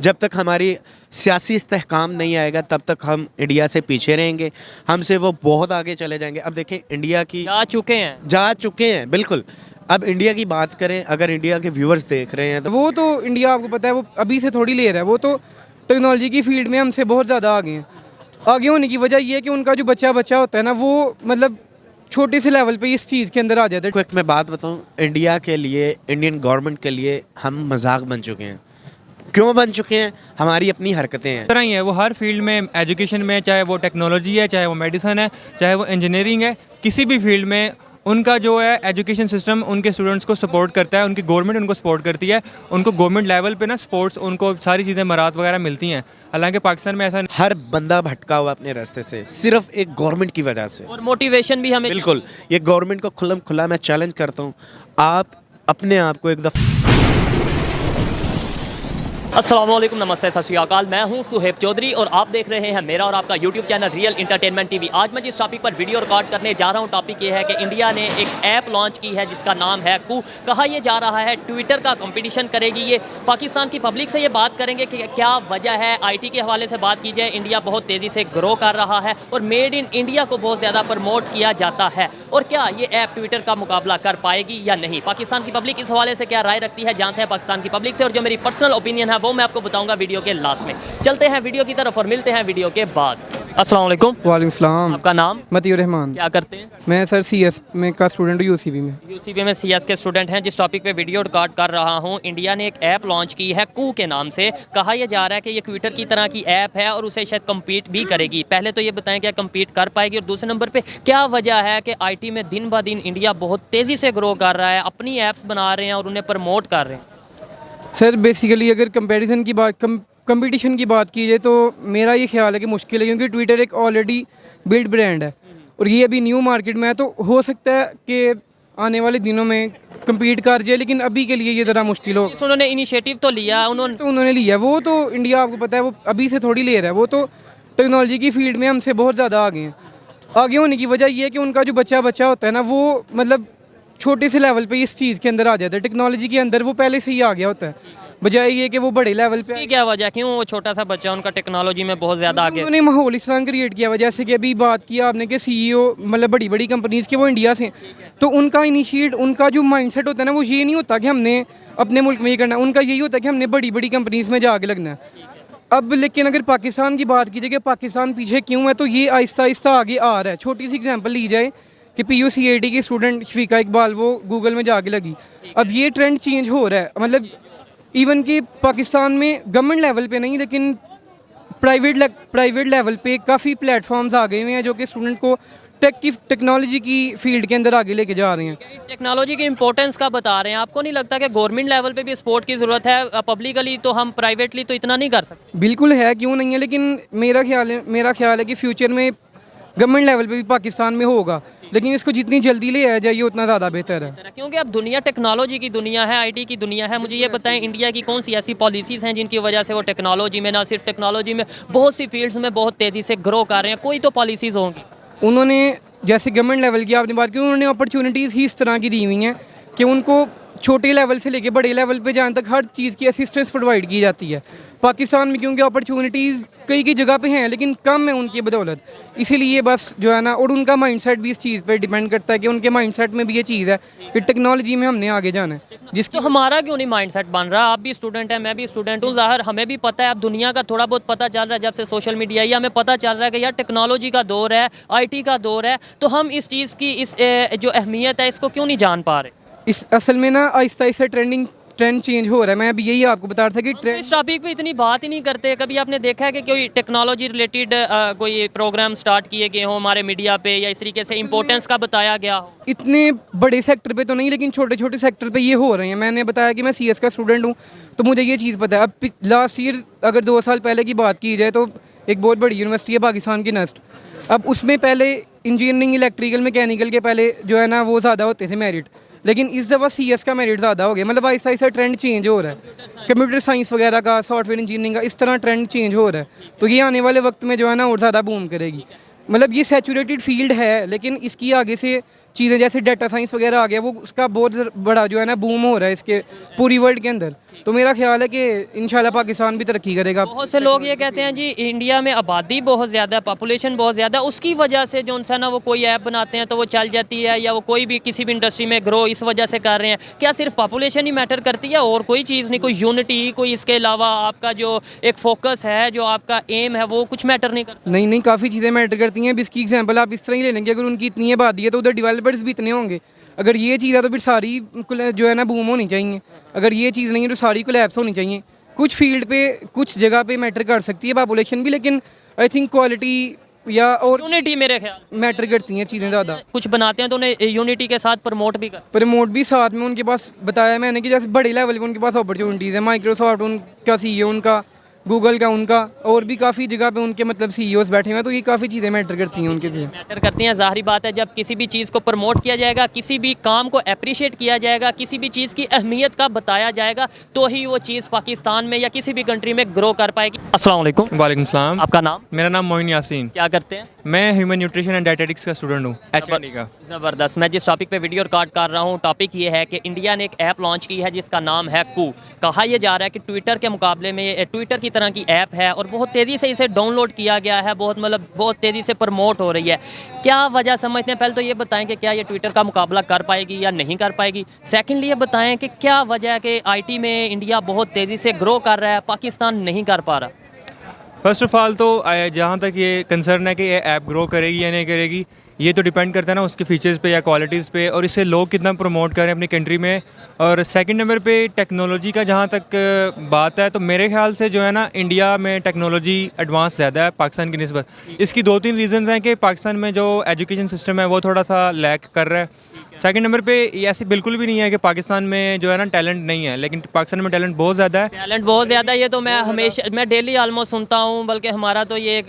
जब तक हमारी सियासी इस्तेहकाम नहीं आएगा तब तक हम इंडिया से पीछे रहेंगे, हमसे वो बहुत आगे चले जाएंगे। अब देखें इंडिया की जा चुके हैं बिल्कुल। अब इंडिया की बात करें, अगर इंडिया के व्यूअर्स देख रहे हैं तो वो तो इंडिया आपको पता है वो अभी से थोड़ी ले रहा है, वो तो टेक्नोलॉजी की फील्ड में हमसे बहुत ज़्यादा आगे हैं। आगे होने की वजह ये है कि उनका जो बच्चा होता है ना, वो मतलब छोटे से लेवल पे इस चीज़ के अंदर आ जाता है। क्विक मैं बात बताऊं, इंडिया के लिए, इंडियन गवर्नमेंट के लिए हम मजाक बन चुके हैं। क्यों बन चुके हैं? हमारी अपनी हरकतें हैं। तरह ही है वो हर फील्ड में, एजुकेशन में, चाहे वो टेक्नोलॉजी है, चाहे वो मेडिसिन है, चाहे वो इंजीनियरिंग है, किसी भी फील्ड में उनका जो है एजुकेशन सिस्टम उनके स्टूडेंट्स को सपोर्ट करता है, उनकी गवर्नमेंट उनको सपोर्ट करती है, उनको गवर्नमेंट लेवल पे ना स्पोर्ट्स उनको सारी चीज़ें मराहत वगैरह मिलती हैं। हालांकि पाकिस्तान में ऐसा हर बंदा भटका हुआ अपने रास्ते से सिर्फ एक गवर्नमेंट की वजह से, और मोटिवेशन भी हमें बिल्कुल। ये गवर्नमेंट को खुल्लम खुल्ला मैं चैलेंज करता हूँ, आप अपने आप को एक दफ़ा अस्सलाम वालेकुम, नमस्ते, सत श्री अकाल। मैं हूं सुहेब चौधरी और आप देख रहे हैं मेरा और आपका YouTube channel real entertainment TV. आज मैं जिस टॉपिक पर वीडियो रिकॉर्ड करने जा रहा हूं, टॉपिक ये है कि इंडिया ने एक ऐप लॉन्च की है जिसका नाम है कू। कहा यह जा रहा है ट्विटर का कंपटीशन करेगी ये। पाकिस्तान की पब्लिक से ये बात करेंगे कि क्या वजह है। आईटी के हवाले से बात की जाए, इंडिया बहुत तेज़ी से ग्रो कर रहा है और मेड इन इंडिया को बहुत ज़्यादा प्रमोट किया जाता है। और क्या ये ऐप ट्विटर का मुकाबला कर पाएगी या नहीं, पाकिस्तान की पब्लिक इस हवाले से क्या राय रखती है, जानते हैं पाकिस्तान की पब्लिक से। और जो मेरी पर्सनल ओपिनियन है वो मैं आपको बताऊंगा वीडियो के लास्ट में। चलते हैं वीडियो की तरफ और मिलते हैं वीडियो के बाद। अस्सलाम वालेकुम। वालेकुम सलाम। आपका नाम? मतीउर रहमान। क्या करते हैं? मैं सर सीएस में का स्टूडेंट हूँ, यूसीबी में। यूसीबी में सीएस के स्टूडेंट हैं। जिस टॉपिक पे वीडियो रिकॉर्ड कर रहा हूँ, इंडिया ने एक ऐप लॉन्च की है कू के नाम से। कहा यह जा रहा है कि ये ट्विटर की तरह की ऐप है और उसे शायद कम्पीट भी करेगी। पहले तो ये बताएं क्या कम्पीट कर पाएगी, और दूसरे नंबर पर क्या वजह है कि आई.टी में दिन ब दिन इंडिया बहुत तेज़ी से ग्रो कर रहा है, अपनी ऐप्स बना रहे हैं और उन्हें प्रमोट कर रहे हैं। सर बेसिकली अगर कंपैरिजन की बात कंपटीशन की बात की जाए तो मेरा ये ख्याल है कि मुश्किल है, क्योंकि ट्विटर एक ऑलरेडी बिल्ड ब्रांड है और ये अभी न्यू मार्केट में है। तो हो सकता है कि आने वाले दिनों में कम्पीट कर जाए, लेकिन अभी के लिए ये ज़रा मुश्किल हो। उन्होंने इनिशिएटिव तो लिया, उन्होंने लिया, वो तो इंडिया आपको पता है वो अभी से थोड़ी ले रहा है। वो तो टेक्नोलॉजी की फील्ड में हमसे बहुत ज़्यादा आगे हैं। आगे होने की वजह ये है कि उनका जो बच्चा होता है ना, वो मतलब छोटे से लेवल पे इस चीज़ के अंदर आ जाता है। टेक्नोलॉजी के अंदर वो पहले से ही आ गया होता है, बजाय ये कि वो बड़े लेवल पे। क्या वजह, क्यों वो छोटा सा बच्चा उनका टेक्नोलॉजी में बहुत ज़्यादा आगे? उन्होंने माहौल इस तरह क्रिएट किया हुआ, जैसे कि अभी बात किया आपने कि सीईओ मतलब बड़ी बड़ी कंपनीज़ के वो इंडिया से, तो उनका इनिशिएट उनका जो माइंडसेट होता है ना, वो ये नहीं होता कि हमने अपने मुल्क में ये करना, उनका यही होता है कि हमने बड़ी बड़ी कंपनीज़ में जाके लगना है। अब लेकिन अगर पाकिस्तान की बात कीजिए कि पाकिस्तान पीछे क्यों है, तो ये आहिस्ता आहिस्ता आगे आ रहा है। छोटी सी एग्जांपल ली जाए कि PUCAT की स्टूडेंट शफीका इकबाल वो गूगल में जाके लगी। अब ये ट्रेंड चेंज हो रहा है, मतलब इवन कि पाकिस्तान में गवर्नमेंट लेवल पे नहीं लेकिन प्राइवेट लेवल पे काफ़ी प्लेटफॉर्म्स आ गए हुए हैं जो कि स्टूडेंट को टेक्नोलॉजी की फील्ड के अंदर आगे लेके जा रहे हैं। टेक्नोलॉजी की इंपॉर्टेंस का बता रहे हैं। आपको नहीं लगता कि गवर्नमेंट लेवल पे भी सपोर्ट की ज़रूरत है? पब्लिकली तो हम, प्राइवेटली तो इतना नहीं कर सकते। बिल्कुल है, क्यों नहीं है, लेकिन मेरा ख्याल है कि फ्यूचर में गवर्नमेंट लेवल पे भी पाकिस्तान में होगा, लेकिन इसको जितनी जल्दी ले आया जाइए उतना ज़्यादा बेहतर है। क्योंकि अब दुनिया टेक्नोलॉजी की दुनिया है, आईटी की दुनिया है। मुझे ये बताएं, इंडिया की कौन सी ऐसी पॉलिसीज़ हैं जिनकी वजह से वो टेक्नोलॉजी में, ना सिर्फ टेक्नोलॉजी में, बहुत सी फील्ड्स में बहुत तेज़ी से ग्रो कर रहे हैं? कोई तो पॉलिसीज़ होंगी। उन्होंने जैसे गवर्नमेंट लेवल की आपने बात की, उन्होंने अपॉर्चुनिटीज़ ही इस तरह की दी हुई हैं कि उनको छोटे लेवल से लेके बड़े लेवल पे जाने तक हर चीज़ की असिस्टेंस प्रोवाइड की जाती है। पाकिस्तान में क्योंकि अपॉर्चुनिटीज़ कई जगह पे हैं लेकिन कम है उनकी बदौलत, इसीलिए बस जो है ना, और उनका माइंडसेट भी इस चीज़ पे डिपेंड करता है कि उनके माइंडसेट में भी ये चीज़ है कि टेक्नोलॉजी में हमने आगे जाना है। जिसकी तो हमारा क्यों नहीं माइंडसेट बन रहा? आप भी स्टूडेंट हैं, मैं भी स्टूडेंट हूँ, ज़ाहिर हमें भी पता है, अब दुनिया का थोड़ा बहुत पता चल रहा है जब से सोशल मीडिया आई, हमें पता चल रहा है कि यार टेक्नोलॉजी का दौर है, IT का दौर है। तो हम इस चीज़ की इस जो अहमियत है इसको क्यों नहीं जान पा रहे? इस असल में ना आहिस्ता आहिस्ता ट्रेंड चेंज हो रहा है। मैं अभी यही आपको बता रहा था कि इस टॉपिक पे इतनी बात ही नहीं करते। कभी आपने देखा है कि कोई टेक्नोलॉजी रिलेटेड कोई प्रोग्राम स्टार्ट किए गए हों हमारे मीडिया पे, या इस तरीके से इंपॉर्टेंस का बताया गया हो? इतने बड़े सेक्टर पे तो नहीं, लेकिन छोटे छोटे सेक्टर पे ये हो रहे हैं। मैंने बताया कि मैं CS का स्टूडेंट हूँ, तो मुझे ये चीज़ पता है। अब लास्ट ईयर अगर 2 साल पहले की बात की जाए तो एक बहुत बड़ी यूनिवर्सिटी है पाकिस्तान की, NUST। अब उसमें पहले इंजीनियरिंग, इलेक्ट्रिकल, मैकेनिकल के पहले जो है ना वो ज़्यादा होते थे मेरिट, लेकिन इस दफ़ा CS का मेरिट ज़्यादा हो गया। मतलब आहिस्ता आहिस्ता ट्रेंड चेंज हो रहा है, कंप्यूटर साइंस वगैरह का, सॉफ्टवेयर इंजीनियरिंग का, इस तरह ट्रेंड चेंज हो रहा है। तो ये आने वाले वक्त में जो है ना और ज़्यादा बूम करेगी। मतलब ये सैचुरेटेड फील्ड है, लेकिन इसकी आगे से चीज़ें जैसे डाटा साइंस वगैरह आ गया, वो उसका बहुत बड़ा जो है ना बूम हो रहा है इसके पूरी वर्ल्ड के अंदर। तो मेरा ख्याल है कि इंशाल्लाह पाकिस्तान भी तरक्की करेगा। बहुत से लोग ये कहते हैं जी इंडिया में आबादी बहुत ज़्यादा है, पॉपुलेशन बहुत ज़्यादा है, उसकी वजह से जो है ना वो कोई ऐप बनाते हैं तो वो चल जाती है, या वो कोई भी किसी भी इंडस्ट्री में ग्रो इस वजह से कर रहे हैं। क्या सिर्फ पॉपुलेशन ही मैटर करती है और कोई चीज़ नहीं, कोई यूनिटी, कोई इसके अलावा आपका जो एक फोकस है, जो आपका एम है, वो कुछ मैटर नहीं करता? नहीं नहीं, काफ़ी चीज़ें मैटर करती हैं। अब इसकी एग्जांपल आप इस तरह ही ले लेंगे, अगर उनकी इतनी आबादी है तो उधर डेवलपर्स भी इतने होंगे। अगर ये चीज़ है तो फिर सारी जो है ना बूम होनी चाहिए। अगर ये चीज़ नहीं है तो सारी कोलैप्स होनी चाहिए। कुछ फील्ड पे कुछ जगह पे मैटर कर सकती है पॉपुलेशन भी, लेकिन आई थिंक क्वालिटी या और यूनिटी मेरे ख्याल मैटर करती हैं चीज़ें ज़्यादा। कुछ बनाते हैं तो उन्हें यूनिटी के साथ प्रमोट भी कर। प्रमोट भी साथ में उनके पास बताया मैंने कि जैसे बड़े लेवल पे उनके पास अपॉर्चुनिटीज़ है। माइक्रोसॉफ्ट उनका CEO उनका, गूगल का उनका, और भी काफ़ी जगह पे उनके मतलब CEOs बैठे हुए हैं। तो ये काफ़ी चीज़ें मैटर करती हैं उनके लिए। मैटर करती हैं, ज़ाहिर बात है। जब किसी भी चीज़ को प्रमोट किया जाएगा, किसी भी काम को अप्रिशिएट किया जाएगा, किसी भी चीज़ की अहमियत का बताया जाएगा, तो ही वो चीज़ पाकिस्तान में या किसी भी कंट्री में ग्रो कर पाएगी। अस्सलाम वालेकुम। वालेकुम सलाम। आपका नाम? मेरा नाम मोइन यासीन। क्या करते हैं? मैं ह्यूमन न्यूट्रिशन एंड डायटेटिक्स का स्टूडेंट हूँ, HND का। ज़बरदस्त। मैं जिस टॉपिक पे वीडियो रिकॉर्ड कर रहा हूँ, टॉपिक ये है कि इंडिया ने एक ऐप लॉन्च की है जिसका नाम है कू। कहा यह जा रहा है कि ट्विटर के मुकाबले में ये ट्विटर की तरह की ऐप है और बहुत तेज़ी से इसे डाउनलोड किया गया है, बहुत तेज़ी से प्रमोट हो रही है। क्या वजह समझते हैं? पहले तो ये बताएं कि क्या ये ट्विटर का मुकाबला कर पाएगी या नहीं कर पाएगी। सेकेंडली ये बताएं कि क्या वजह है कि IT में इंडिया बहुत तेज़ी से ग्रो कर रहा है, पाकिस्तान नहीं कर पा रहा। फर्स्ट ऑफ ऑल तो जहाँ तक ये कंसर्न है कि ये ऐप ग्रो करेगी या नहीं करेगी, ये तो डिपेंड करता है ना उसके फीचर्स पे या क्वालिटीज़ पे, और इसे लोग कितना प्रमोट करें अपनी कंट्री में। और सेकंड नंबर पे टेक्नोलॉजी का जहाँ तक बात है, तो मेरे ख्याल से जो है ना इंडिया में टेक्नोलॉजी एडवांस ज़्यादा है पाकिस्तान की निस्बत। इसकी 2-3 रीज़न्स हैं कि पाकिस्तान में जो एजुकेशन सिस्टम है वो थोड़ा सा लैक कर रहा है। सेकंड नंबर पे ये ऐसी बिल्कुल भी नहीं है कि पाकिस्तान में जो है ना टैलेंट नहीं है, लेकिन पाकिस्तान में टैलेंट बहुत ज़्यादा है। टैलेंट बहुत ज़्यादा है, ये तो मैं डेली ऑलमोस्ट सुनता हूँ, बल्कि हमारा तो ये एक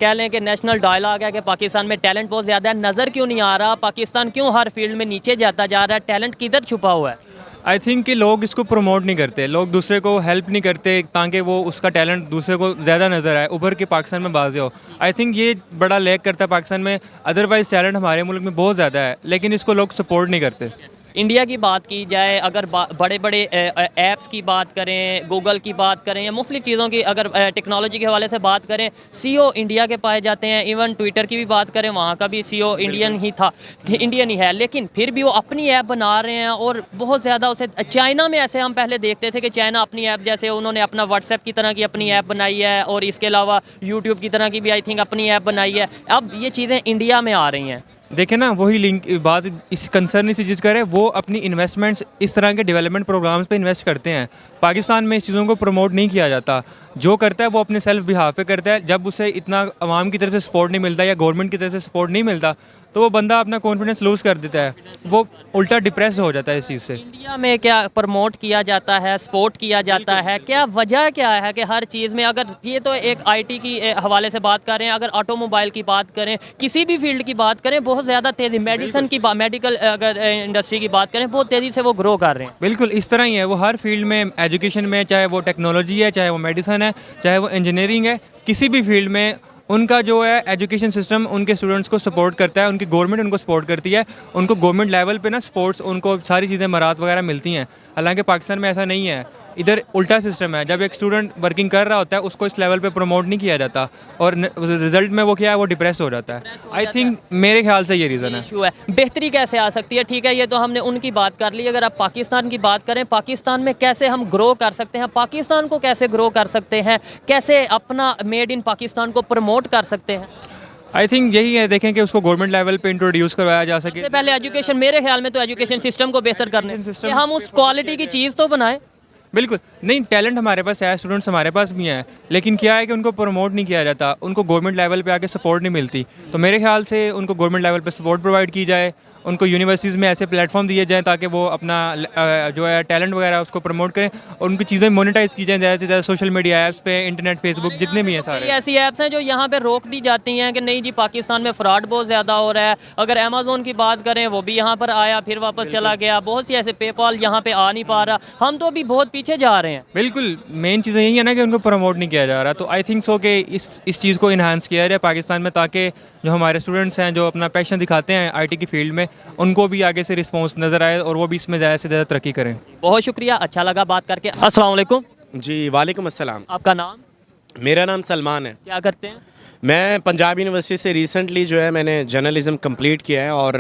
कह लें कि नेशनल डायलॉग है कि पाकिस्तान में टैलेंट बहुत ज़्यादा है। नज़र क्यों नहीं आ रहा? पाकिस्तान क्यों हर फील्ड में नीचे जाता जा रहा है? टैलेंट किधर छुपा हुआ है? आई थिंक कि लोग इसको प्रमोट नहीं करते, लोग दूसरे को हेल्प नहीं करते ताकि वो उसका टैलेंट दूसरे को ज़्यादा नज़र आए, उभर के पाकिस्तान में बाज़ हो। आई थिंक ये बड़ा लैक करता है पाकिस्तान में। अदरवाइज़ टैलेंट हमारे मुल्क में बहुत ज़्यादा है, लेकिन इसको लोग सपोर्ट नहीं करते। इंडिया की बात की जाए, अगर बड़े बड़े ऐप्स की बात करें, गूगल की बात करें या मुख्तलिफ़ चीज़ों की अगर टेक्नोलॉजी के हवाले से बात करें, CEO इंडिया के पाए जाते हैं। इवन ट्विटर की भी बात करें, वहाँ का भी CEO इंडियन ही है, लेकिन फिर भी वो अपनी ऐप बना रहे हैं और बहुत ज़्यादा उसे चाइना में ऐसे हम पहले देखते थे कि चाइना अपनी ऐप, जैसे उन्होंने अपना व्हाट्सएप की तरह की अपनी ऐप बनाई है और इसके अलावा यूट्यूब की तरह की भी आई थिंक अपनी ऐप बनाई है। अब ये चीज़ें इंडिया में आ रही हैं। देखें ना, वही लिंक बात इस कंसर्न इसी चीज़ करें, वो अपनी इन्वेस्टमेंट्स इस तरह के डेवलपमेंट प्रोग्राम्स पे इन्वेस्ट करते हैं। पाकिस्तान में इस चीज़ों को प्रमोट नहीं किया जाता। जो करता है वो अपने सेल्फ बिहाफ पे करता है। जब उसे इतना आवाम की तरफ से सपोर्ट नहीं मिलता या गवर्नमेंट की तरफ से सपोर्ट नहीं मिलता, तो वो बंदा अपना कॉन्फिडेंस लूज़ कर देता है, वो उल्टा डिप्रेस हो जाता है इस चीज़ से। इंडिया में क्या प्रमोट किया जाता है, सपोर्ट किया जाता है? क्या वजह क्या है कि हर चीज़ में, अगर ये तो एक IT की हवाले से बात करें, अगर ऑटोमोबाइल की बात करें, किसी भी फील्ड की बात करें, बहुत ज़्यादा तेज़ी, मेडिकल अगर इंडस्ट्री की बात करें, बहुत तेज़ी से वो ग्रो कर रहे हैं। बिल्कुल इस तरह ही है, वो हर फील्ड में, एजुकेशन में, चाहे वो टेक्नोलॉजी है, चाहे वो मेडिसन है, चाहे वो इंजीनियरिंग है, किसी भी फील्ड में उनका जो है एजुकेशन सिस्टम उनके स्टूडेंट्स को सपोर्ट करता है, उनकी गवर्नमेंट उनको सपोर्ट करती है, उनको गवर्नमेंट लेवल पे ना स्पोर्ट्स, उनको सारी चीज़ें मराहत वगैरह मिलती हैं। हालांकि पाकिस्तान में ऐसा नहीं है, इधर उल्टा सिस्टम है। जब एक स्टूडेंट वर्किंग कर रहा होता है उसको इस लेवल पे प्रमोट नहीं किया जाता और रिजल्ट में वो क्या है, वो डिप्रेस हो जाता है। आई थिंक मेरे ख्याल से ये रीज़न है। इशू है। बेहतरी कैसे आ सकती है? ठीक है, ये तो हमने उनकी बात कर ली। अगर आप पाकिस्तान की बात करें, पाकिस्तान में कैसे हम ग्रो कर सकते हैं, पाकिस्तान को कैसे ग्रो कर सकते हैं, कैसे अपना मेड इन पाकिस्तान को प्रमोट कर सकते हैं? आई थिंक यही है, देखें कि उसको गवर्नमेंट लेवल पे इंट्रोड्यूस करवाया जा सके। सबसे पहले एजुकेशन, मेरे ख्याल में तो एजुकेशन सिस्टम को बेहतर करने कि हम उस क्वालिटी की चीज़ तो बनाएं। बिल्कुल नहीं, टैलेंट हमारे पास है, स्टूडेंट्स हमारे पास भी हैं, लेकिन क्या है कि उनको प्रमोट नहीं किया जाता, उनको गवर्नमेंट लेवल पे आके सपोर्ट नहीं मिलती। तो मेरे ख्याल से उनको गवर्नमेंट लेवल पे सपोर्ट प्रोवाइड की जाए उनको यूनिवर्सिटीज़ में ऐसे प्लेटफॉर्म दिए जाएँ ताकि वो अपना जो है टैलेंट वगैरह उसको प्रमोट करें और उनकी चीज़ें मोनेटाइज की जाएँ ज़्यादा से ज़्यादा सोशल मीडिया ऐप्स पे, इंटरनेट, फेसबुक जितने भी हैं कई सारे। ऐसी ऐप्स हैं जो यहाँ पे रोक दी जाती हैं कि नहीं जी पाकिस्तान में फ्रॉड बहुत ज़्यादा हो रहा है। अगर अमेज़ोन की बात करें वो भी यहाँ पर आया फिर वापस चला गया, बहुत सी ऐसे पेपाल यहाँ पे आ नहीं पा रहा, हम तो अभी बहुत पीछे जा रहे हैं। बिल्कुल, मेन चीज़ यही है ना कि उनको प्रमोट नहीं किया जा रहा, तो आई थिंक सो कि इस चीज़ को इन्हांस किया जाए पाकिस्तान में, ताकि जो हमारे स्टूडेंट्स हैं जो अपना पैशन दिखाते हैं आईटी की फील्ड में, उनको भी आगे से रिस्पॉन्स नज़र आए और वो भी इसमें ज़्यादा से ज़्यादा तरक्की करें। बहुत शुक्रिया, अच्छा लगा बात करके। अस्सलाम वालेकुम। जी वालेकुम अस्सलाम। आपका नाम? मेरा नाम सलमान है। क्या करते हैं? मैं पंजाब यूनिवर्सिटी से रिसेंटली जो है मैंने जर्नलिज्म कंप्लीट किया है और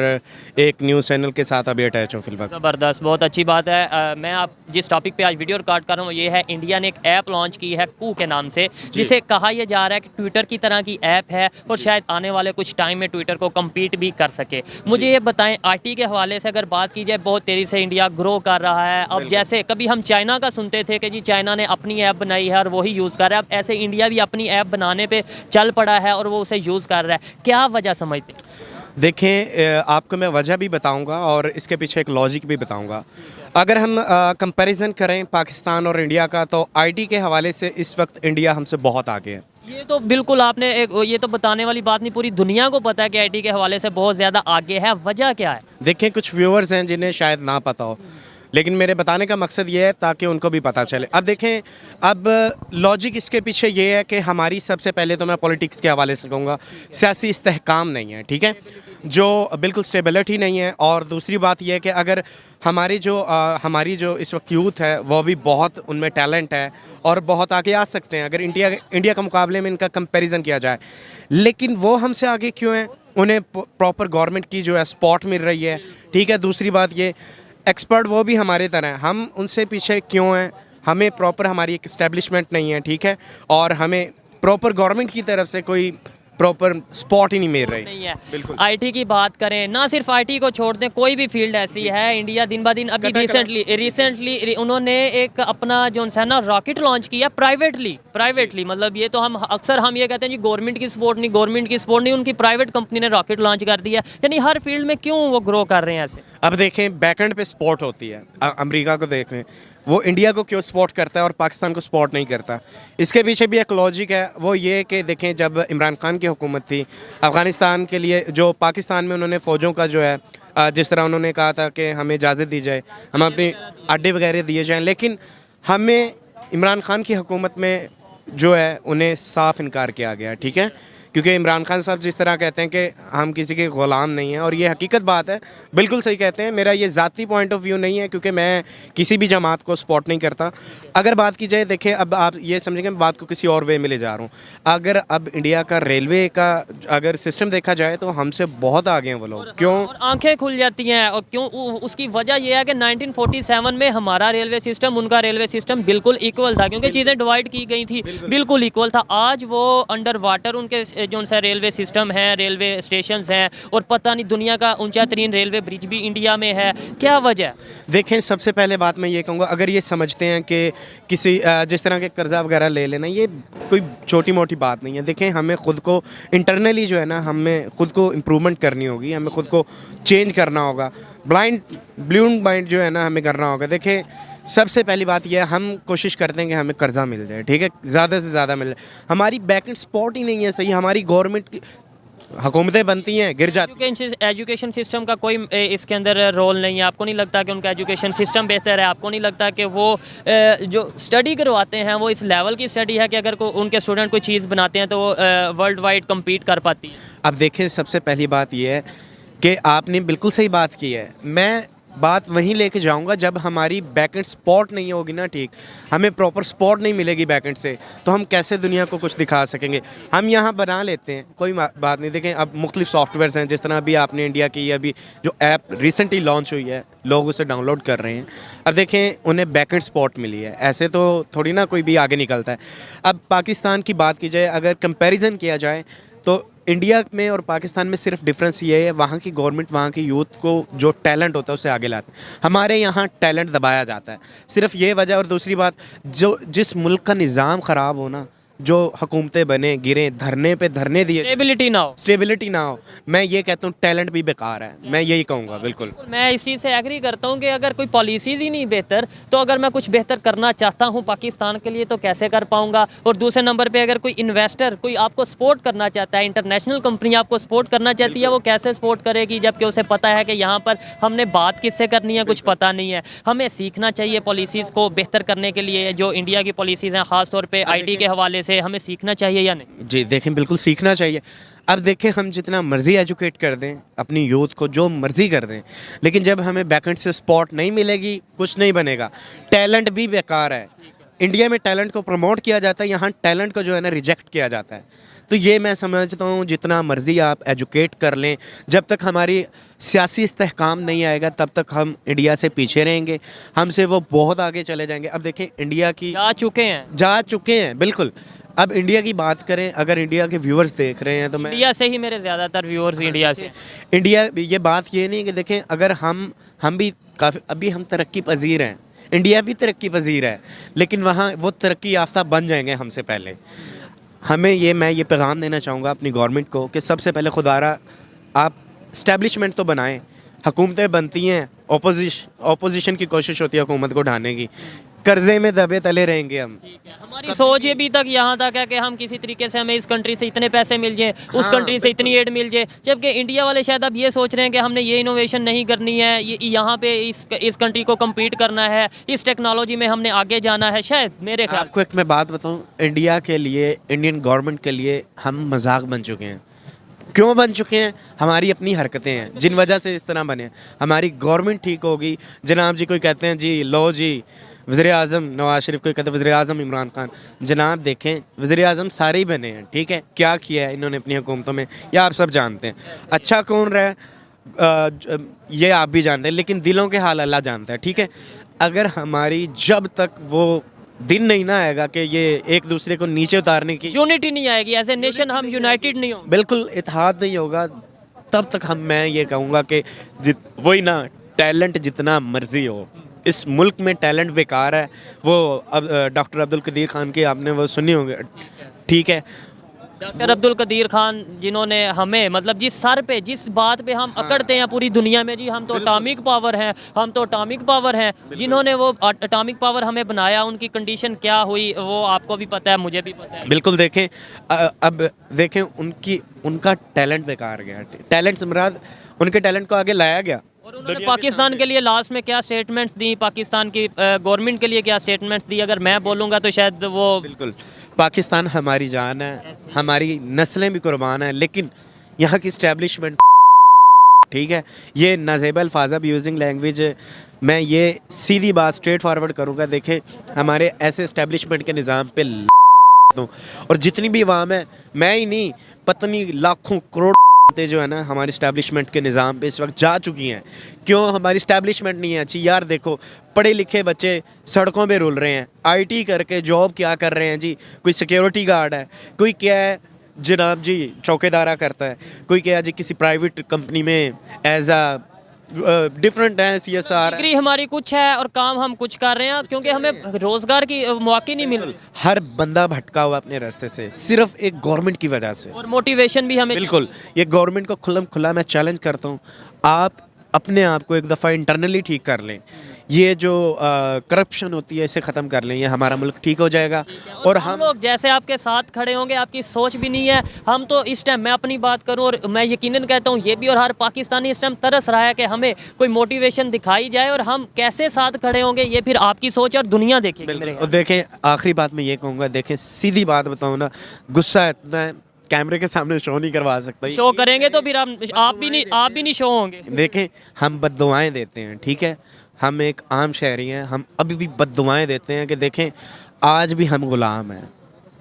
एक न्यूज़ चैनल के साथ अभी अटैच हूँ फिलहाल। ज़बरदस्त, बहुत अच्छी बात है। मैं आप जिस टॉपिक पे आज वीडियो रिकॉर्ड कर रहा हूँ ये है, इंडिया ने एक ऐप लॉन्च की है कू के नाम से, जिसे कहा यह जा रहा है कि ट्विटर की तरह की ऐप है और शायद आने वाले कुछ टाइम में ट्विटर को कम्पीट भी कर सके। मुझे ये बताएं, आईटी के हवाले से अगर बात की जाए, बहुत तेज़ी से इंडिया ग्रो कर रहा है। अब जैसे कभी हम चाइना का सुनते थे कि जी चाइना ने अपनी ऐप बनाई है और वही यूज़ कर रहा है, अब ऐसे इंडिया भी अपनी ऐप बनाने पर चल पड़ा है और वो उसे यूज़ कर रहा है। क्या वजह समझते हैं? देखें, आपको मैं वजह भी बताऊंगा और इसके पीछे एक लॉजिक भी बताऊंगा। अगर हम कंपैरिजन करें पाकिस्तान और इंडिया का, तो आईटी के हवाले से इस वक्त इंडिया हमसे बहुत आगे है। ये तो बिल्कुल आपने ये तो बताने वाली बात नहीं, पूरी दुनिया को पता है कि आईटी के हवाले से बहुत ज़्यादा आगे है। वजह क्या है? देखें, कुछ व्यूअर्स हैं जिन्हें शायद ना पता हो, लेकिन मेरे बताने का मकसद ये है ताकि उनको भी पता चले। अब देखें, अब लॉजिक इसके पीछे ये है कि हमारी, सबसे पहले तो मैं पॉलिटिक्स के हवाले से कहूँगा, सियासी इस्तेहकाम नहीं है, ठीक है, जो बिल्कुल स्टेबिलिटी नहीं है। और दूसरी बात यह है कि अगर हमारी जो इस वक्त यूथ है वो भी बहुत, उनमें टैलेंट है और बहुत आगे आ सकते हैं अगर इंडिया के मुकाबले में इनका कंपैरिजन किया जाए। लेकिन वो हमसे आगे क्यों हैं? उन्हें प्रॉपर गवर्नमेंट की जो है सपोर्ट मिल रही है, ठीक है। दूसरी बात ये, एक्सपर्ट वो भी हमारे तरह हैं, हम उनसे पीछे क्यों हैं? हमें प्रॉपर, हमारी एक इस्टेब्लिशमेंट नहीं है, ठीक है, और हमें प्रॉपर गवर्नमेंट की तरफ से कोई प्रॉपर स्पॉट ही नहीं मिल रही। नहीं है। बिल्कुल। आईटी की बात करें, ना सिर्फ आईटी को छोड़ दें, कोई भी फील्ड ऐसी है, इंडिया दिन ब दिन, अभी रिसेंटली उन्होंने एक अपना जो है ना रॉकेट लॉन्च किया प्राइवेटली, मतलब ये तो हम ये कहते हैं जी गवर्नमेंट की सपोर्ट नहीं, उनकी प्राइवेट कंपनी ने रॉकेट लॉन्च कर दिया। यानी हर फील्ड में क्यों वो ग्रो कर रहे हैं ऐसे? अब देखें, बैकएंड पे सपोर्ट होती है। अमेरिका को देख रहे हैं, वो इंडिया को क्यों सपोर्ट करता है और पाकिस्तान को सपोर्ट नहीं करता? इसके पीछे भी एक लॉजिक है, वो ये कि देखें, जब इमरान खान की हुकूमत थी अफ़गानिस्तान के लिए, जो पाकिस्तान में उन्होंने फ़ौजों का जो है, जिस तरह उन्होंने कहा था कि हमें इजाज़त दी जाए, हम अपने अड्डे वगैरह दिए जाएँ, लेकिन हमें इमरान खान की हुकूमत में जो है उन्हें साफ इनकार किया गया, ठीक है, क्योंकि इमरान खान साहब जिस तरह कहते हैं कि हम किसी के ग़ुलाम नहीं हैं, और ये हकीकत बात है, बिल्कुल सही कहते हैं। मेरा ये ज़ाती पॉइंट ऑफ व्यू नहीं है, क्योंकि मैं किसी भी जमात को सपोर्ट नहीं करता। अगर बात की जाए, देखें, अब आप ये समझेंगे मैं बात को किसी और वे में ले जा रहा हूँ। अगर अब इंडिया का रेलवे का अगर सिस्टम देखा जाए तो हमसे बहुत आगे हैं वो लोग। क्यों? और आंखें खुल जाती हैं। और क्यों? उसकी वजह यह है कि 1947 में हमारा रेलवे सिस्टम, उनका रेलवे सिस्टम बिल्कुल इक्वल था, क्योंकि चीज़ें डिवाइड की गई थी, बिल्कुल इक्वल था। आज वो अंडर वाटर उनके जो सा रेलवे सिस्टम है, रेलवे स्टेशंस हैं, और पता नहीं दुनिया का ऊंचा तरीन रेलवे ब्रिज भी इंडिया में है। क्या वजह? देखें, सबसे पहले बात मैं ये कहूँगा, अगर ये समझते हैं कि किसी जिस तरह के कर्जा वगैरह ले लेना ये कोई छोटी मोटी बात नहीं है। देखें, हमें ख़ुद को इंटरनली जो है ना, हमें ख़ुद को इम्प्रूवमेंट करनी होगी, हमें ख़ुद को चेंज करना होगा। ब्लून माइंड जो है ना हमें करना होगा। देखें, सबसे पहली बात यह है, हम कोशिश करते हैं कि हमें कर्जा मिल जाए, ठीक है, ज़्यादा से ज़्यादा मिल जाए। हमारी बैकएंड सपोर्ट ही नहीं है सही, हमारी गवर्नमेंट की हुकूमतें बनती हैं, गिर जाती। एजुकेशन सिस्टम का कोई इसके अंदर रोल नहीं है? आपको नहीं लगता कि उनका एजुकेशन सिस्टम बेहतर है? आपको नहीं लगता कि वो जो स्टडी करवाते हैं वो इस लेवल की स्टडी है कि अगर उनके स्टूडेंट कोई चीज़ बनाते हैं तो वो वर्ल्ड वाइड कम्पीट कर पाती है? अब देखें, सबसे पहली बात यह है कि आपने बिल्कुल सही बात की है। मैं बात वहीं लेके जाऊंगा, जब हमारी बैकएंड सपोर्ट नहीं होगी ना, ठीक, हमें प्रॉपर सपोर्ट नहीं मिलेगी बैकएंड से, तो हम कैसे दुनिया को कुछ दिखा सकेंगे? हम यहाँ बना लेते हैं, कोई बात नहीं। देखें, अब मुख्तलिफ सॉफ्टवेयर्स हैं, जिस तरह अभी आपने इंडिया की अभी जो ऐप रिसेंटली लॉन्च हुई है, लोग उसे डाउनलोड कर रहे हैं। अब देखें, उन्हें बैकएंड सपोर्ट मिली है, ऐसे तो थोड़ी ना कोई भी आगे निकलता है। अब पाकिस्तान की बात की जाए, अगर कंपेरिजन किया जाए, तो इंडिया में और पाकिस्तान में सिर्फ डिफरेंस ये है, वहाँ की गवर्नमेंट वहाँ की यूथ को जो टैलेंट होता है उसे आगे लाते हैं। हमारे यहाँ टैलेंट दबाया जाता है, सिर्फ ये वजह। और दूसरी बात, जो जिस मुल्क का निज़ाम ख़राब हो ना, जो हुकूमतें बने गिरे, धरने पे धरने दिए, स्टेबिलिटी ना हो, मैं ये कहता हूँ टैलेंट भी बेकार है, मैं यही कहूँगा। बिल्कुल मैं इस चीज़ से एग्री करता हूँ कि अगर कोई पॉलिसीज़ ही नहीं बेहतर, तो अगर मैं कुछ बेहतर करना चाहता हूँ पाकिस्तान के लिए तो कैसे कर पाऊँगा। और दूसरे नंबर पे अगर कोई इन्वेस्टर कोई आपको सपोर्ट करना चाहता है, इंटरनेशनल कंपनी आपको सपोर्ट करना चाहती है, वो कैसे सपोर्ट करेगी जबकि उसे पता है कि यहाँ पर हमने बात किससे करनी है, कुछ पता नहीं है। हमें सीखना चाहिए पॉलिसीज़ को बेहतर करने के लिए, जो इंडिया की पॉलिसीज़ हैं ख़ास तौर पे आईटी के हवाले से, हमें सीखना चाहिए या नहीं? जी देखें, बिल्कुल सीखना चाहिए। अब देखें, हम जितना मर्जी एजुकेट कर दें अपनी यूथ को, जो मर्जी कर दें, लेकिन जब हमें बैकएंड से सपोर्ट नहीं मिलेगी, कुछ नहीं बनेगा। टैलेंट भी बेकार है। इंडिया में टैलेंट को प्रमोट किया जाता है, यहाँ टैलेंट को जो है ना रिजेक्ट किया जाता है। तो ये मैं समझता हूँ जितना मर्जी आप एजुकेट कर लें, जब तक हमारी सियासी इस्तेहकाम नहीं आएगा तब तक हम इंडिया से पीछे रहेंगे, हमसे वो बहुत आगे चले जाएंगे। अब देखें, इंडिया की जा चुके हैं बिल्कुल। अब इंडिया की बात करें, अगर इंडिया के व्यूअर्स देख रहे हैं तो मैं इंडिया से ही मेरे ज़्यादातर व्यूअर्स इंडिया से। इंडिया, ये बात ये नहीं कि देखें, अगर हम भी काफ़ी अभी हम तरक्की पजीर हैं, इंडिया भी तरक्की पजीर है, लेकिन वहाँ वो तरक्की याफ्ता बन जाएंगे हमसे पहले। मैं ये पैगाम देना चाहूँगा अपनी गवर्नमेंट को कि सबसे पहले खुदारा आप इस्टेब्लिशमेंट तो बनाएं। हुकूमतें बनती हैं, ऑपोजिशन की कोशिश होती है हुकूमत को ढाने की, कर्जे में दबे तले रहेंगे हम। हमारी सोच ये भी तक यहाँ तक है कि हम किसी तरीके से हमें इस कंट्री से इतने पैसे मिल जाए, उस कंट्री से इतनी एड मिल जाए, जबकि इंडिया वाले शायद अब ये सोच रहे हैं कि हमने ये इनोवेशन नहीं करनी है, यहाँ पे इस कंट्री को कम्पीट करना है, इस टेक्नोलॉजी में हमने आगे जाना है। शायद मेरे ख्याल आपको एक मैं बात बताऊँ, इंडिया के लिए, इंडियन गवर्नमेंट के लिए हम मजाक बन चुके हैं। क्यों बन चुके हैं? हमारी अपनी हरकतें हैं जिन वजह से इस तरह बने। हमारी गवर्नमेंट ठीक होगी, जनाब जी कोई कहते हैं जी लो जी वज़ीर आज़म नवाज़ शरीफ, कोई कहते हैं वज़ीर आज़म इमरान खान। जनाब देखें, वज़ीर आज़म सारे ही बने हैं, ठीक है, क्या किया है इन्होंने अपनी हुकूमतों में या आप सब जानते हैं। अच्छा कौन रहा ये आप भी जानते हैं, लेकिन दिलों के हाल अल्लाह जानता है, ठीक है। अगर हमारी जब तक वो दिन नहीं ना आएगा कि ये एक दूसरे को नीचे उतारने की यूनिटी नहीं आएगी, एज ए नेशन हम यूनाइटेड नहीं होंगे, बिल्कुल इत्तेहाद नहीं होगा, तब तक मैं ये कहूँगा कि वही ना, टैलेंट जितना मर्जी हो, इस मुल्क में टैलेंट बेकार है। वो अब डॉक्टर अब्दुल कदीर खान की आपने वो सुनी होंगे, ठीक है, डॉक्टर अब्दुल कदीर खान जिन्होंने हमें मतलब जिस बात पे हम अकड़ते हैं पूरी दुनिया में, जी हम तो एटॉमिक पावर हैं, जिन्होंने वो एटॉमिक पावर हमें बनाया, उनकी कंडीशन क्या हुई वो आपको भी पता है, मुझे भी पता है। बिल्कुल देखें, अब देखें उनका टैलेंट बेकार गया। टैलेंट से मुराद उनके टैलेंट को आगे लाया गया, और उन्होंने पाकिस्तान के लिए लास्ट में क्या स्टेटमेंट्स दी, पाकिस्तान की गवर्नमेंट के लिए क्या स्टेटमेंट्स दी, अगर मैं बोलूँगा तो शायद वो बिल्कुल, पाकिस्तान हमारी जान है, हमारी नस्लें भी कुर्बान हैं, लेकिन यहाँ की इस्टेब्लिशमेंट, ठीक है, ये नाज़ेब अल्फाज़ अब यूजिंग लैंग्वेज, मैं ये सीधी बात स्ट्रेट फॉरवर्ड करूँगा। देखें, हमारे ऐसे इस्टेब्लिशमेंट के निज़ाम पे और जितनी भी अवाम है, मैं ही नहीं, पत्नी लाखों करोड़ जो है ना हमारी इस्टेब्लिशमेंट के निज़ाम पे इस वक्त जा चुकी हैं। क्यों हमारी इस्टेब्लिशमेंट नहीं है अच्छी? यार देखो, पढ़े लिखे बच्चे सड़कों पे रुल रहे हैं, आईटी करके जॉब क्या कर रहे हैं जी, कोई सिक्योरिटी गार्ड है, कोई क्या है जनाब जी चौकीदारा करता है, कोई क्या है जी किसी प्राइवेट कंपनी में एज आ डिफरेंट है, CSR डिग्री हमारी कुछ है और काम हम कुछ कर रहे हैं, क्योंकि हमें रोजगार की मौके नहीं मिल रही। हर बंदा भटका हुआ अपने रास्ते से, सिर्फ एक गवर्नमेंट की वजह से, और मोटिवेशन भी हमें बिल्कुल। ये गवर्नमेंट को खुल्लम खुल्ला मैं चैलेंज करता हूँ, आप अपने आप को एक दफ़ा इंटरनली ठीक कर लें, ये जो करप्शन होती है इसे ख़त्म कर लें, ये हमारा मुल्क ठीक हो जाएगा। और हम लोग जैसे आपके साथ खड़े होंगे, आपकी सोच भी नहीं है, हम तो इस टाइम, मैं अपनी बात करूं और मैं यकीनन कहता हूं ये भी, और हर पाकिस्तानी इस टाइम तरस रहा है कि हमें कोई मोटिवेशन दिखाई जाए, और हम कैसे साथ खड़े होंगे ये फिर आपकी सोच और दुनिया देखेगी। और देखें, आखिरी बात मैं ये कहूँगा, देखें सीधी बात बताऊँ ना, गुस्सा इतना है कैमरे के सामने शो नहीं करवा सकता। शो करेंगे तो फिर आप भी नहीं शो होंगे। देखें, हम बद्दुआएं देते हैं, ठीक है, हम एक आम शहरी हैं, हम अभी भी बद्दुआएं देते हैं कि देखें आज भी हम गुलाम हैं,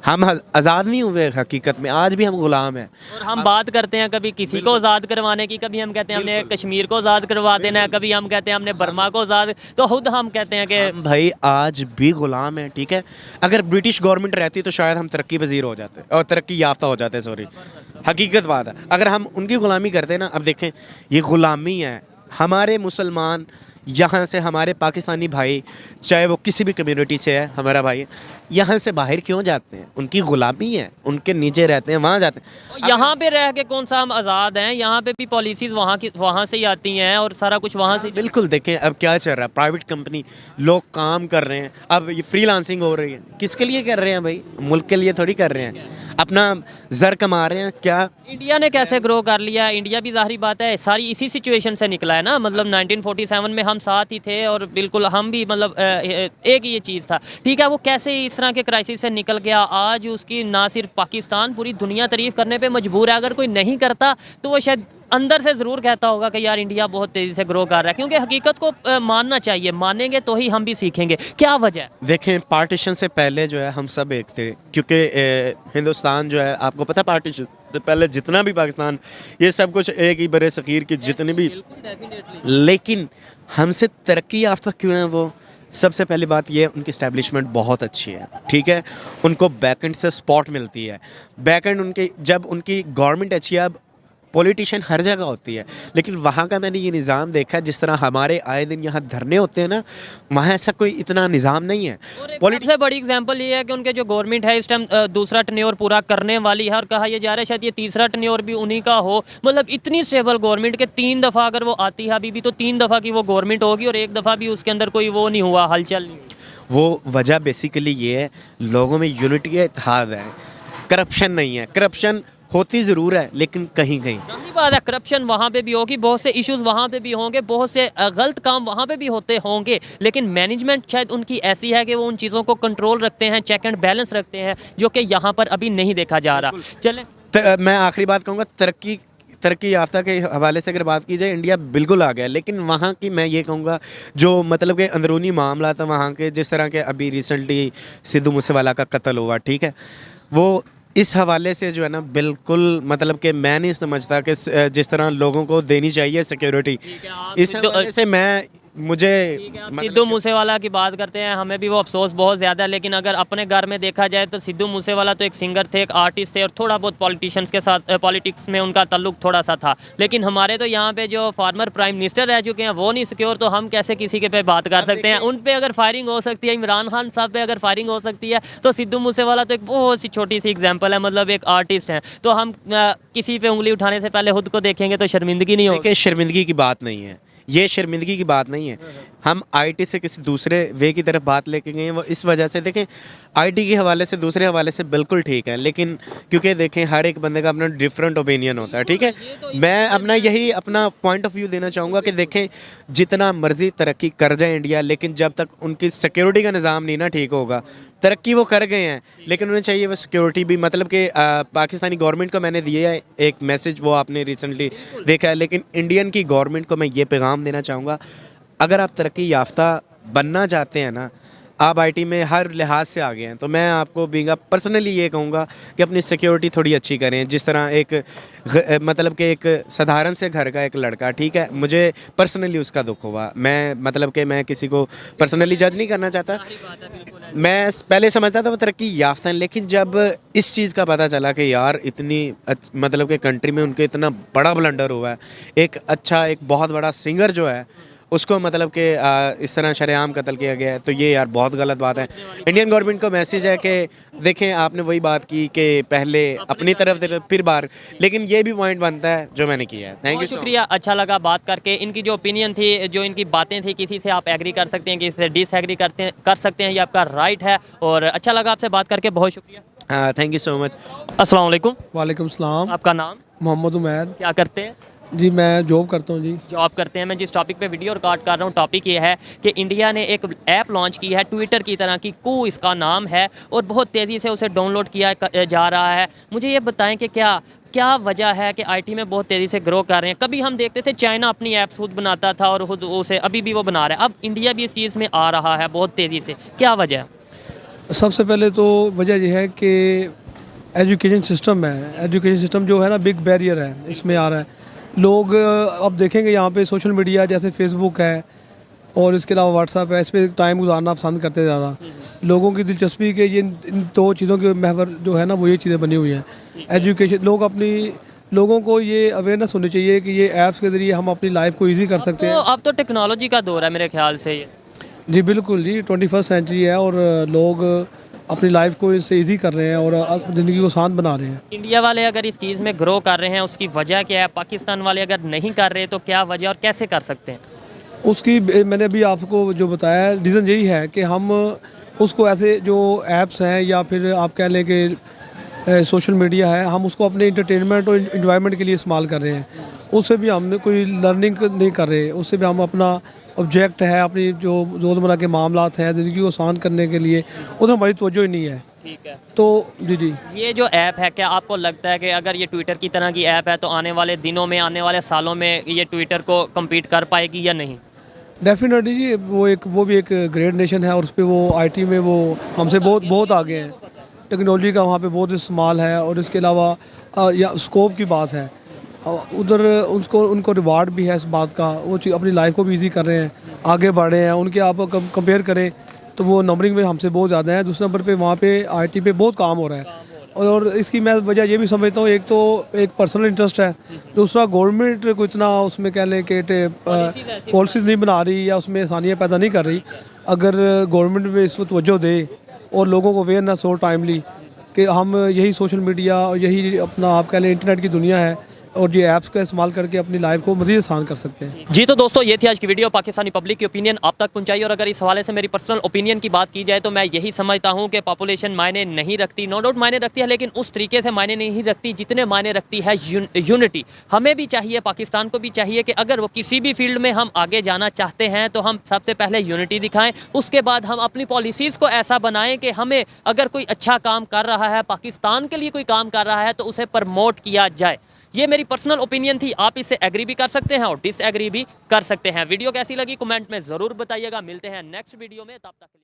हम आज़ाद नहीं हुए हकीकत में, आज भी हम गुलाम हैं। और हम बात करते हैं कभी किसी को आज़ाद करवाने की, कभी हम कहते हैं हमने कश्मीर को आज़ाद करवा देना है, कभी हम कहते हैं हमने बर्मा को आज़ाद, तो खुद हम कहते हैं कि भाई आज भी गुलाम है, ठीक है। अगर ब्रिटिश गवर्नमेंट रहती तो शायद हम तरक्की पजीर हो जाते और तरक्की याफ्ता हो जाते, सॉरी, हकीकत बात है। अगर हम उनकी ग़ुलामी करते ना, अब देखें ये ग़ुलामी है, हमारे मुसलमान यहाँ से हमारे पाकिस्तानी भाई, चाहे वो किसी भी कम्युनिटी से है, हमारा भाई, यहाँ से बाहर क्यों जाते हैं? उनकी गुलामी है, उनके नीचे रहते हैं, वहाँ जाते हैं। यहाँ पे रह के कौन सा हम आज़ाद हैं? यहाँ पे भी पॉलिसीज़ वहाँ से ही आती हैं और सारा कुछ वहाँ से। बिल्कुल, देखें अब क्या चल रहा है, प्राइवेट कंपनी, लोग काम कर रहे हैं, अब ये फ्रीलांसिंग हो रही है, किसके लिए कर रहे हैं भाई? मुल्क के लिए थोड़ी कर रहे हैं, अपना ज़र कमा रहे हैं। क्या इंडिया ने कैसे ग्रो कर लिया? इंडिया भी ज़ाहिर बात है सारी इसी सिचुएशन से निकला है ना, मतलब 1947 में हम साथ ही थे और बिल्कुल हम भी मतलब एक ही ये चीज़ था, ठीक है। वो कैसे इस तरह के क्राइसिस से निकल गया, आज उसकी ना सिर्फ पाकिस्तान, पूरी दुनिया तारीफ़ करने पे मजबूर है। अगर कोई नहीं करता तो वो शायद अंदर से ज़रूर कहता होगा कि यार इंडिया बहुत तेज़ी से ग्रो कर रहा है, क्योंकि हकीकत को मानना चाहिए, मानेंगे तो ही हम भी सीखेंगे। क्या वजह है? देखें, पार्टीशन से पहले जो है हम सब एक थे, क्योंकि हिंदुस्तान जो है, आपको पता, पार्टीशन से पहले जितना भी पाकिस्तान, ये सब कुछ एक ही बड़े सकीर की जितनी भी, लेकिन हमसे तरक्की याफ्ता क्यों है वो? सबसे पहली बात ये है, उनकी इस्टेब्लिशमेंट बहुत अच्छी है, ठीक है। उनको बैकएंड से सपोर्ट मिलती है, बैकएंड उनके, जब उनकी गवर्नमेंट अच्छी है, अब पॉलिटिशियन हर जगह होती है, लेकिन वहाँ का मैंने ये निज़ाम देखा है, जिस तरह हमारे आए दिन यहाँ धरने होते हैं ना, वहाँ ऐसा कोई इतना निज़ाम नहीं है। सबसे बड़ी एग्जांपल ये है कि उनके जो गवर्नमेंट है इस टाइम दूसरा टर्न्योर पूरा करने वाली है और कहा यह जा रहा है शायद ये तीसरा टर्न्योर भी उन्हीं का हो। मतलब इतनी स्टेबल गवर्नमेंट के 3 दफ़ा अगर वो आती है अभी भी, तो 3 दफ़ा की वो गवर्नमेंट होगी और 1 दफ़ा भी उसके अंदर कोई वो नहीं हुआ, हलचल नहीं हुई। वो वजह बेसिकली ये है, लोगों में यूनिटी है, इत्तेहाद है, करप्शन नहीं है। करप्शन होती ज़रूर है, लेकिन कहीं कहीं सही बात है, करप्शन वहाँ पे भी होगी, बहुत से इश्यूज वहाँ पे भी होंगे, बहुत से गलत काम वहाँ पे भी होते होंगे, लेकिन मैनेजमेंट शायद उनकी ऐसी है कि वो उन चीज़ों को कंट्रोल रखते हैं, चेक एंड बैलेंस रखते हैं, जो कि यहाँ पर अभी नहीं देखा जा रहा। चलें, मैं आखिरी बात कहूँगा, तरक्की याफ्ता के हवाले से अगर बात की जाए, इंडिया बिल्कुल आ गया, लेकिन वहाँ की मैं ये कहूँगा जो मतलब कि अंदरूनी मामला था वहाँ के, जिस तरह के अभी रिसेंटली सिद्धू मूसेवाला का कत्ल हुआ, ठीक है, वो इस हवाले से जो है ना, बिल्कुल मतलब कि मैं नहीं समझता कि जिस तरह लोगों को देनी चाहिए सिक्योरिटी, इस हवाले से मुझे सिद्धू मूसेवाला की बात करते हैं, हमें भी वो अफसोस बहुत ज़्यादा है, लेकिन अगर अपने घर में देखा जाए तो सिद्धू मूसेवाला तो एक सिंगर थे, एक आर्टिस्ट थे और थोड़ा बहुत पॉलिटिशियंस के साथ, पॉलिटिक्स में उनका ताल्लुक थोड़ा सा था। लेकिन हमारे तो यहाँ पे जो फार्मर प्राइम मिनिस्टर रह चुके हैं वो नहीं सिक्योर, तो हम कैसे किसी के पे बात कर सकते हैं? उन पे अगर फायरिंग हो सकती है, इमरान खान साहब पे अगर फायरिंग हो सकती है, तो सिद्धू मूसेवाला तो एक बहुत सी छोटी सी एग्जाम्पल है, मतलब एक आर्टिस्ट हैं। तो हम किसी पे उंगली उठाने से पहले खुद को देखेंगे तो शर्मिंदगी नहीं होगी। शर्मिंदगी की बात नहीं है, ये शर्मिंदगी की बात नहीं है। हम आईटी से किसी दूसरे वे की तरफ बात लेके गए हैं, वो इस वजह से, देखें, आईटी के हवाले से दूसरे हवाले से बिल्कुल ठीक है, लेकिन क्योंकि देखें हर एक बंदे का अपना डिफरेंट ओपिनियन होता है, ठीक है। मैं अपना पॉइंट ऑफ व्यू देना चाहूँगा कि देखें, जितना मर्जी तरक्की कर जाए इंडिया, लेकिन जब तक उनकी सिक्योरिटी का निज़ाम नहीं ना ठीक होगा, तरक्की वो कर गए हैं, लेकिन उन्हें चाहिए वो सिक्योरिटी भी, मतलब कि पाकिस्तानी गवर्नमेंट को मैंने दिया है एक मैसेज, वो आपने रिसेंटली देखा है, लेकिन इंडियन की गवर्नमेंट को मैं ये पैगाम देना चाहूँगा, अगर आप तरक्की याफ्ता बनना चाहते हैं ना, आप आईटी में हर लिहाज से आगे हैं, तो मैं आपको बींगा पर्सनली ये कहूँगा कि अपनी सिक्योरिटी थोड़ी अच्छी करें। जिस तरह एक मतलब कि एक साधारण से घर का एक लड़का, ठीक है, मुझे पर्सनली उसका दुख हुआ, मैं मतलब कि मैं किसी को पर्सनली जज नहीं करना चाहता, मैं पहले समझता था वो तरक्की याफ्ता है, लेकिन जब इस चीज़ का पता चला कि यार इतनी मतलब कि कंट्री में उनके इतना बड़ा ब्लंडर हुआ है, एक बहुत बड़ा सिंगर जो है उसको मतलब कि इस तरह शरेआम कत्ल किया गया है, तो ये यार बहुत गलत बात है। इंडियन गवर्नमेंट को मैसेज है कि देखें, आपने वही बात की कि पहले अपनी तरफ फिर बाहर, लेकिन ये भी पॉइंट बनता है जो मैंने किया है। थैंक यू, शुक्रिया, अच्छा लगा बात करके। इनकी जो ओपिनियन थी, जो इनकी बातें थी, किसी से आप एग्री कर सकते हैं, किसी से डिसएग्री कर सकते हैं, ये आपका राइट है, और अच्छा लगा आपसे बात करके, बहुत शुक्रिया। Thank you so much. अस्सलाम वालेकुम। वालेकुम सलाम। आपका नाम? मोहम्मद उमैर। क्या करते हैं? जी मैं जॉब करता हूँ जी। जॉब करते हैं। मैं जिस टॉपिक पे वीडियो रिकॉर्ड कर रहा हूँ, टॉपिक ये है कि इंडिया ने एक ऐप लॉन्च की है, ट्विटर की तरह की, कू इसका नाम है, और बहुत तेज़ी से उसे डाउनलोड किया जा रहा है। मुझे ये बताएं कि क्या वजह है कि आईटी में बहुत तेज़ी से ग्रो कर रहे हैं? कभी हम देखते थे चाइना अपनी ऐप्स खुद बनाता था और खुद उसे अभी भी वो बना रहा है, अब इंडिया भी इस चीज़ में आ रहा है बहुत तेज़ी से, क्या वजह है? सबसे पहले तो वजह यह है कि एजुकेशन सिस्टम है, एजुकेशन सिस्टम जो है ना बिग बैरियर है, इसमें आ रहा है। लोग अब देखेंगे यहाँ पे सोशल मीडिया जैसे फेसबुक है और इसके अलावा व्हाट्सअप है, इस पर टाइम गुजारना पसंद करते हैं ज़्यादा। लोगों की दिलचस्पी के ये इन 2 चीज़ों के महवर जो है ना वो ये चीज़ें बनी हुई हैं। एजुकेशन, लोग अपनी लोगों को ये अवेयरनेस होनी चाहिए कि ये ऐप्स के ज़रिए हम अपनी लाइफ को ईजी कर सकते हैं। अब तो टेक्नोलॉजी का दौर है मेरे ख्याल से ये। जी बिल्कुल जी, 21st सेंचुरी है और लोग अपनी लाइफ को इससे ईजी कर रहे हैं और ज़िंदगी को आसान बना रहे हैं। इंडिया वाले अगर इस चीज़ में ग्रो कर रहे हैं उसकी वजह क्या है, पाकिस्तान वाले अगर नहीं कर रहे तो क्या वजह और कैसे कर सकते हैं? उसकी मैंने अभी आपको जो बताया रीज़न यही है कि हम उसको ऐसे जो ऐप्स हैं या फिर आप कह लें कि सोशल मीडिया है, हम उसको अपने इंटरटेनमेंट और इन्जॉयमेंट के लिए इस्तेमाल कर रहे हैं। उससे भी हम कोई लर्निंग नहीं कर रहे, उससे भी हम अपना ऑब्जेक्ट है, अपनी जो रोज़मर्रा के मामलात हैं ज़िंदगी को आसान करने के लिए, उधर हमारी तवज्जो ही नहीं है। ठीक है। तो जी ये जो ऐप है, क्या आपको लगता है कि अगर ये ट्विटर की तरह की ऐप है तो आने वाले दिनों में, आने वाले सालों में ये ट्विटर को कम्पीट कर पाएगी या नहीं? डेफिनेटली जी, वो भी एक ग्रेट नेशन है और उस पर वो आईटी में वो हमसे बहुत आगे हैं। टेक्नोलॉजी का वहाँ पे बहुत इस्तेमाल है और इसके अलावा या स्कोप की बात है, उधर उनको रिवार्ड भी है इस बात का। वो अपनी लाइफ को भी इजी कर रहे हैं, आगे बढ़ रहे हैं। उनके आप कंपेयर करें तो वो नंबरिंग में हमसे बहुत ज़्यादा है। दूसरे नंबर पे वहाँ पे आईटी पे बहुत काम हो रहा है और इसकी मैं वजह ये भी समझता हूँ, एक तो एक पर्सनल इंटरेस्ट है, दूसरा गवर्नमेंट को इतना उसमें कह लें कि पॉलिसीज नहीं बना रही या उसमें आसानियाँ पैदा नहीं कर रही। अगर गवर्नमेंट में इस वक्त तवज्जो दे और लोगों को अवेयरनेस हो टाइमली कि हम यही सोशल मीडिया और यही अपना आप कह लें इंटरनेट की दुनिया है और ये ऐप्स का इस्तेमाल करके अपनी लाइफ को मज़ीद आसान कर सकते हैं। जी तो दोस्तों, ये थी आज की वीडियो, पाकिस्तानी पब्लिक की ओपिनियन आप तक पहुंचाई। और अगर इस हवाले से मेरी पर्सनल ओपिनियन की बात की जाए तो मैं यही समझता हूं कि पॉपुलेशन मायने नहीं रखती। नो डाउट मायने रखती है, लेकिन उस तरीके से मायने नहीं रखती जितने मायने रखती है यूनिटी। हमें भी चाहिए, पाकिस्तान को भी चाहिए कि अगर वो किसी भी फील्ड में हम आगे जाना चाहते हैं तो हम सबसे पहले यूनिटी दिखाएं, उसके बाद हम अपनी पॉलिसीज़ को ऐसा बनाएं कि हमें अगर कोई अच्छा काम कर रहा है, पाकिस्तान के लिए कोई काम कर रहा है, तो उसे प्रमोट किया जाए। ये मेरी पर्सनल ओपिनियन थी, आप इससे एग्री भी कर सकते हैं और डिसएग्री भी कर सकते हैं। वीडियो कैसी लगी कमेंट में ज़रूर बताइएगा। मिलते हैं नेक्स्ट वीडियो में, तब तक के लिए।